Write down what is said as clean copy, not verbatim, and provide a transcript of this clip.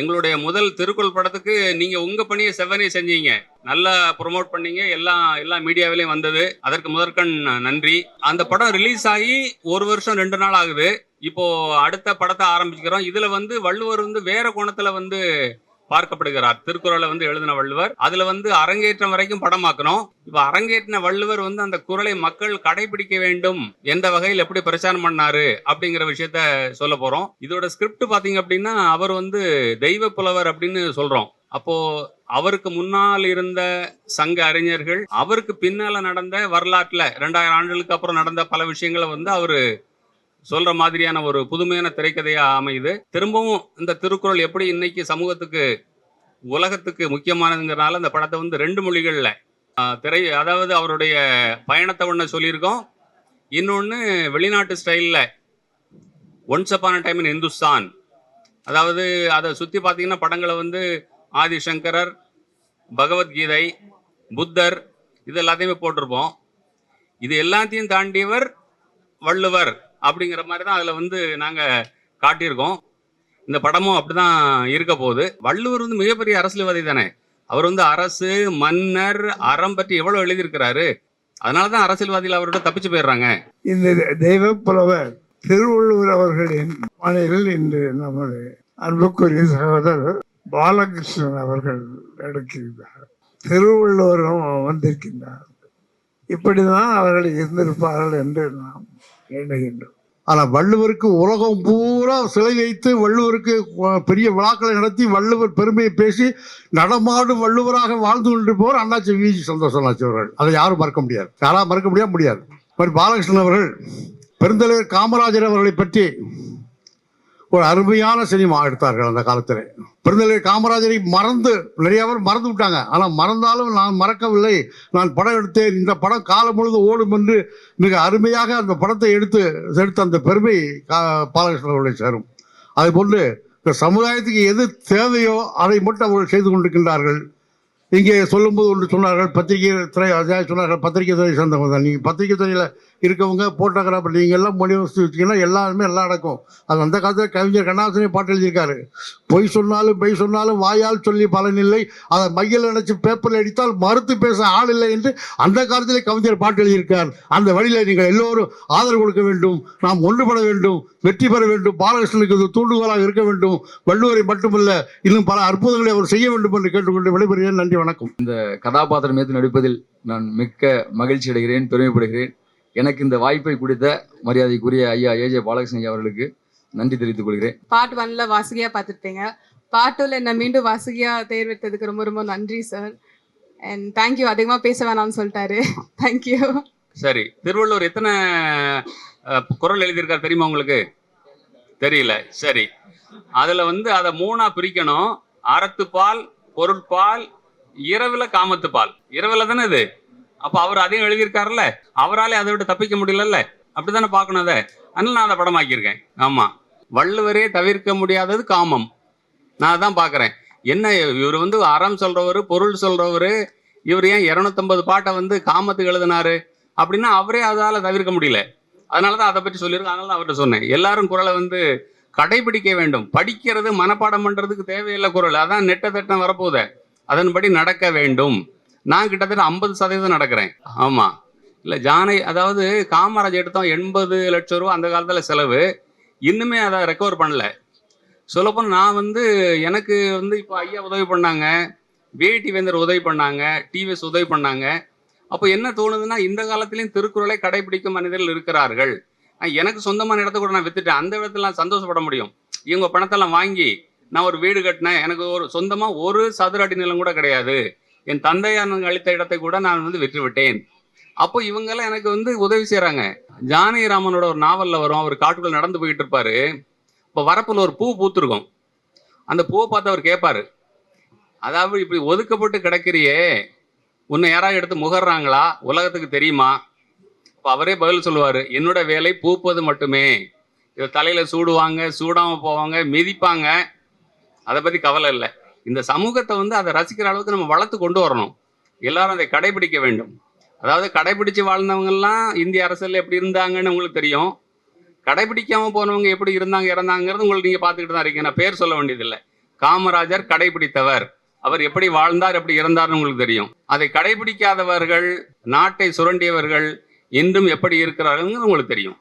எங்களுடைய முதல் திருக்குறள் படத்துக்கு நீங்க உங்க பணியை செவ்வனே செஞ்சீங்க, நல்லா ப்ரொமோட் பண்ணீங்க, எல்லா மீடியாவிலையும் வந்தது. அதற்கு முதற்கண் நன்றி. அந்த படம் ரிலீஸ் ஆகி 1 வருஷம் 2 நாள் ஆகுது. இப்போ அடுத்த படத்தை ஆரம்பிக்கிறோம். இதுல வள்ளுவர் வேற கோணத்துல பார்க்கப்படுகிறார். திருக்குறளை எழுதின வள்ளுவர், அதுல அரங்கேற்றம் வரைக்கும் படமாக்கணும். இப்ப அரங்கேற்றின வள்ளுவர் அந்த குறளை மக்கள் கடைபிடிக்க வேண்டும், எந்த வகையில் எப்படி பிரச்சாரம் பண்ணாரு அப்படிங்கிற விஷயத்த சொல்ல போறோம். இதோட ஸ்கிரிப்ட் பாத்தீங்க அப்படின்னா, அவர் தெய்வ புலவர் அப்படின்னு சொல்றோம். அப்போ அவருக்கு முன்னால் இருந்த சங்க அறிஞர்கள், அவருக்கு பின்னால நடந்த வரலாற்றுல 2000 ஆண்டுகளுக்கு அப்புறம் நடந்த பல விஷயங்களை அவரு சொல்ற மாதிரியான ஒரு புதுமையான திரைக்கதையா அமையுது. திரும்பவும் இந்த திருக்குறள் எப்படி இன்னைக்கு சமூகத்துக்கு, உலகத்துக்கு முக்கியமானதுங்கிறனால இந்த படத்தை 2 மொழிகள்ல அதாவது அவருடைய பயணத்தை ஒண்ணு சொல்லியிருக்கோம், இன்னொன்னு வெளிநாட்டு ஸ்டைல்ல once upon a time in Hindustan. அதாவது அதை சுத்தி பார்த்தீங்கன்னா படங்களை ஆதிசங்கரர், பகவத்கீதை, புத்தர், இது எல்லாத்தையுமே போட்டிருப்போம். இது எல்லாத்தையும் தாண்டியவர் வள்ளுவர் அப்படிங்கிற மாதிரி தான் அதுல நாங்க காட்டியிருக்கோம். இந்த படமும் அப்படிதான் இருக்க போகுது. வள்ளுவர் மிகப்பெரிய அரசியல்வாதி தானே. அவர் அரசு, மன்னர், அறம் பற்றி எவ்வளவு எழுதியிருக்கிறாரு. அதனாலதான் அரசியல்வாதிகள் அவரோட தப்பிச்சு போயிடுறாங்க. இந்த தெய்வ புலவர் திருவள்ளுவர் அவர்களின் மனையில் இன்று நம்முடைய அன்புக்குரிய சகோதரர் பாலகிருஷ்ணன் அவர்கள் எடுக்கின்றார். திருவள்ளுவரும் வந்திருக்கின்றார். இப்படிதான் அவர்கள் இருந்திருப்பார்கள் என்று நாம் எண்ணுகின்றோம். ஆனா வள்ளுவருக்கு உலகம் பூரா சிலை வைத்து வள்ளுவருக்கு பெரிய விழாக்களை நடத்தி வள்ளுவர் பெருமையை பேசி நடமாடும் வள்ளுவராக வாழ்ந்து கொண்டிருப்பவர் அண்ணாச்சி வி.ஜி. சந்தோஷ் அவர்கள். அதை யாரும் மறக்க முடியாது. யாரா மறக்க முடியாது. பாலகிருஷ்ணன் அவர்கள் பெருந்தலைவர் காமராஜர் அவர்களை பற்றி ஒரு அருமையான சினிமா எடுத்தார்கள். அந்த காலத்தில் பெருந்தலைவர் காமராஜரை நிறைய பேர் மறந்து விட்டாங்க. ஆனால் மறந்தாலும் நான் மறக்கவில்லை, நான் படம் எடுத்தேன், இந்த படம் காலம் முழுது ஓடும் என்று மிக அருமையாக அந்த படத்தை எடுத்த அந்த பெருமை பாலகிருஷ்ணன் அவர்களை சேரும். அதுபோன்று இந்த சமுதாயத்துக்கு எது தேவையோ அதை மட்டும் அவர்கள் செய்து கொண்டிருக்கின்றார்கள். இங்கே சொல்லும்போது ஒன்று சொன்னார்கள், பத்திரிகை துறை சொன்னார்கள், பத்திரிகை துறை சேர்ந்தவங்க தான். நீங்கள் பத்திரிகை துறையில் இருக்கவங்க, போட்டோகிராஃபர், நீங்கள் எல்லாம் மொழி வசதி வச்சிங்கன்னா எல்லாருமே எல்லாம் நடக்கும். அது அந்த காலத்தில் கவிஞர் கண்ணாசனே பாட்டு எழுதியிருக்காரு. பொய் சொன்னாலும் வாயால் சொல்லி பலனில்லை, அதை மையில் நினைச்சு பேப்பரில் அடித்தால் மறுத்து பேச ஆள் இல்லை என்று அந்த காலத்திலே கவிஞர் பாட்டு எழுதியிருக்கார். அந்த வழியில் நீங்கள் எல்லோரும் ஆதரவு கொடுக்க வேண்டும், நாம் ஒன்றுபட வேண்டும், வெற்றி பெற வேண்டும், பாலகிருஷ்ணனுக்கு இது தூண்டுகோலாக இருக்க வேண்டும், வள்ளுவரை மட்டுமல்ல இன்னும் பல அற்புதங்களை அவர் செய்ய வேண்டும் என்று கேட்டுக்கொண்டு விடைபெறுகிறேன். நன்றி, வணக்கம். இந்த கதாபாத்திரம் ஏற்று நடிப்பதில் நான் மிக்க மகிழ்ச்சி அடைகிறேன், பெருமைப்படுகிறேன். எனக்கு இந்த வாய்ப்பை கொடுத்த மரியாதைக்குரிய ஐயா ஏஜே பாலகிருஷ்ணன் அவர்களுக்கு நன்றி தெரிவித்துக் கொள்கிறேன். பார்ட் 1ல வாசுகியா பார்த்துருப்பீங்க. பார்ட் 2ல என்ன மீண்டும் வாசுகியா தேர்வெடுத்ததுக்கு ரொம்ப ரொம்ப நன்றி சார். And thank you. அதிகமா பேச வேணாம்னு சொல்லிட்டாரு. தேங்க்யூ. சரி, திருவள்ளுவர் எத்தனை குறள் எழுதியிருக்காரு தெரியுமா உங்களுக்கு? தெரியல. சரி, அதுல அதை 3ஆ பிரிக்கணும். அறத்துப்பால், பொருட்பால், இரவுல காமத்துப்பால். இரவுல தானே இது. அப்ப அவர் அதையும் எழுதியிருக்காருல்ல, அவராலே அதை விட்டு தப்பிக்க முடியலல்ல. அப்படித்தானே பார்க்கணும் அதை. அதனால நான் அதை படமாக்கியிருக்கேன். ஆமா, வள்ளுவரே தவிர்க்க முடியாதது காமம். நான் அதான் பாக்குறேன். என்ன இவர் அறம் சொல்றவரு, பொருள் சொல்றவரு, இவர் ஏன் 250 பாட்டை காமத்துக்கு எழுதினாரு அப்படின்னா அவரே அதால தவிர்க்க முடியல. அதனாலதான் அதை பற்றி சொல்லியிருக்கேன். அதனால அவர்கிட்ட சொன்னேன், எல்லாரும் குறளை கடைபிடிக்க வேண்டும். படிக்கிறது, மனப்பாடம் பண்றதுக்கு தேவையில்லை குறள். அதான் நெட்ட தட்டம் வரப்போகுது, அதன்படி நடக்க வேண்டும். நான் கிட்டத்தட்ட 50% நடக்கிறேன். ஆமா, இல்ல அதாவது காமராஜ் எடுத்தோம் 80 லட்சம் ரூபா அந்த காலத்துல செலவு. இன்னுமே அதை ரெக்கவர் பண்ணல. சொல்லப்போனா நான் எனக்கு இப்போ ஐயா உதவி பண்ணாங்க, வேட்டி வேந்தர் உதவி பண்ணாங்க, டிவிஎஸ் உதவி பண்ணாங்க. அப்போ என்ன தோணுதுன்னா, இந்த காலத்திலையும் திருக்குறளை கடைபிடிக்கும் மனிதர்கள் இருக்கிறார்கள். எனக்கு சொந்தமான இடத்த கூட நான் வித்துட்டேன். அந்த இடத்துல நான் சந்தோஷப்பட முடியும். இவங்க பணத்தெல்லாம் வாங்கி நான் ஒரு வீடு கட்டினேன், எனக்கு ஒரு சொந்தமா 1 சதுர அடி நிலம் கூட கிடையாது, என் தந்தையான அளித்த இடத்தை கூட நான் விற்று விட்டேன். அப்போ இவங்கெல்லாம் எனக்கு உதவி செய்யறாங்க. ஜானகிராமனோட ஒரு நாவல்ல வரும், அவர் காட்டுக்குள்ள நடந்து போயிட்டு இருப்பாரு. இப்போ வரப்புல ஒரு பூ பூத்திருக்கும். அந்த பூவை பார்த்து அவர் கேட்பாரு, அதாவது இப்படி ஒதுக்கப்பட்டு கிடக்கிறியே, உன்னை யாராவது எடுத்து முகர்றாங்களா, உலகத்துக்கு தெரியுமா? அப்போ அவரே பதில் சொல்லுவாரு, என்னோட வேலை பூப்பது மட்டுமே. இதை தலையில சூடுவாங்க, சூடாம போவாங்க, மிதிப்பாங்க, அதை பத்தி கவலை இல்லை. இந்த சமூகத்தை அதை ரசிக்கிற அளவுக்கு நம்ம வளர்த்து கொண்டு வரணும். எல்லாரும் அதை கடைபிடிக்க வேண்டும். அதாவது கடைபிடிச்சு வாழ்ந்தவங்க எல்லாம் இந்திய அரசியல் எப்படி இருந்தாங்கன்னு உங்களுக்கு தெரியும். கடைபிடிக்காம போனவங்க எப்படி இருந்தாங்க இறந்தாங்கிறது உங்களுக்கு நீங்க பார்த்துக்கிட்டு தான் இருக்கீங்க. நான் பேர் சொல்ல வேண்டியதில்லை. காமராஜர் கடைபிடித்தவர். அவர் எப்படி வாழ்ந்தார், எப்படி இறந்தார்னு உங்களுக்கு தெரியும். அதை கடைபிடிக்காதவர்கள், நாட்டை சுரண்டியவர்கள் இன்றும் எப்படி இருக்கிறார்கள் உங்களுக்கு தெரியும்.